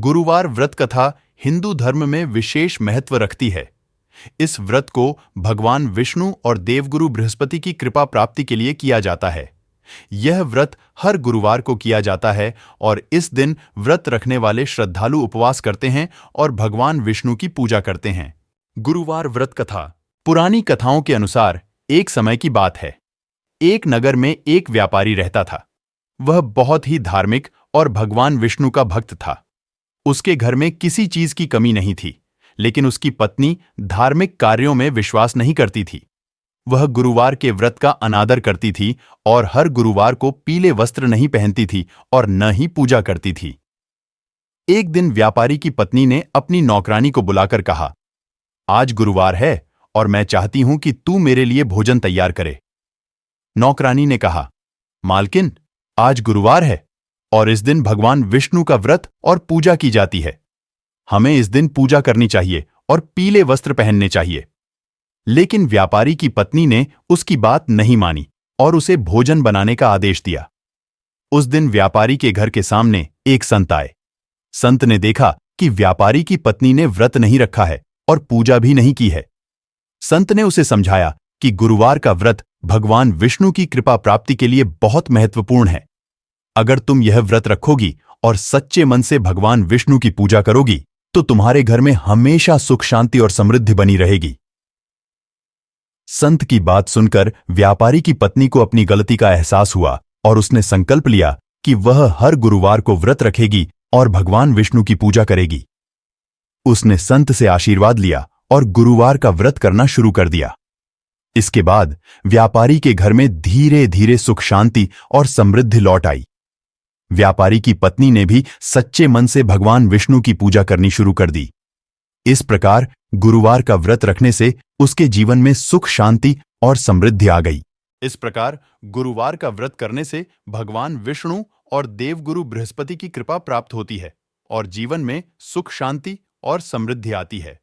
गुरुवार व्रत कथा हिंदू धर्म में विशेष महत्व रखती है। इस व्रत को भगवान विष्णु और देवगुरु बृहस्पति की कृपा प्राप्ति के लिए किया जाता है। यह व्रत हर गुरुवार को किया जाता है और इस दिन व्रत रखने वाले श्रद्धालु उपवास करते हैं और भगवान विष्णु की पूजा करते हैं। गुरुवार व्रत कथा। पुरानी कथाओं के अनुसार एक समय की बात है। एक नगर में एक व्यापारी रहता था। वह बहुत ही धार्मिक और भगवान विष्णु का भक्त था। उसके घर में किसी चीज की कमी नहीं थी, लेकिन उसकी पत्नी धार्मिक कार्यों में विश्वास नहीं करती थी। वह गुरुवार के व्रत का अनादर करती थी और हर गुरुवार को पीले वस्त्र नहीं पहनती थी और न ही पूजा करती थी। एक दिन व्यापारी की पत्नी ने अपनी नौकरानी को बुलाकर कहा, आज गुरुवार है और मैं चाहती हूं कि तू मेरे लिए भोजन तैयार करे। नौकरानी ने कहा, मालकिन, आज गुरुवार है और इस दिन भगवान विष्णु का व्रत और पूजा की जाती है। हमें इस दिन पूजा करनी चाहिए और पीले वस्त्र पहनने चाहिए। लेकिन व्यापारी की पत्नी ने उसकी बात नहीं मानी और उसे भोजन बनाने का आदेश दिया। उस दिन व्यापारी के घर के सामने एक संत आए। संत ने देखा कि व्यापारी की पत्नी ने व्रत नहीं रखा है और पूजा भी नहीं की है। संत ने उसे समझाया कि गुरुवार का व्रत भगवान विष्णु की कृपा प्राप्ति के लिए बहुत महत्वपूर्ण है। अगर तुम यह व्रत रखोगी और सच्चे मन से भगवान विष्णु की पूजा करोगी तो तुम्हारे घर में हमेशा सुख शांति और समृद्धि बनी रहेगी। संत की बात सुनकर व्यापारी की पत्नी को अपनी गलती का एहसास हुआ और उसने संकल्प लिया कि वह हर गुरुवार को व्रत रखेगी और भगवान विष्णु की पूजा करेगी। उसने संत से आशीर्वाद लिया और गुरुवार का व्रत करना शुरू कर दिया। इसके बाद व्यापारी के घर में धीरे धीरे सुख शांति और समृद्धि लौट आई। व्यापारी की पत्नी ने भी सच्चे मन से भगवान विष्णु की पूजा करनी शुरू कर दी। इस प्रकार गुरुवार का व्रत रखने से उसके जीवन में सुख शांति और समृद्धि आ गई। इस प्रकार गुरुवार का व्रत करने से भगवान विष्णु और देवगुरु बृहस्पति की कृपा प्राप्त होती है और जीवन में सुख शांति और समृद्धि आती है।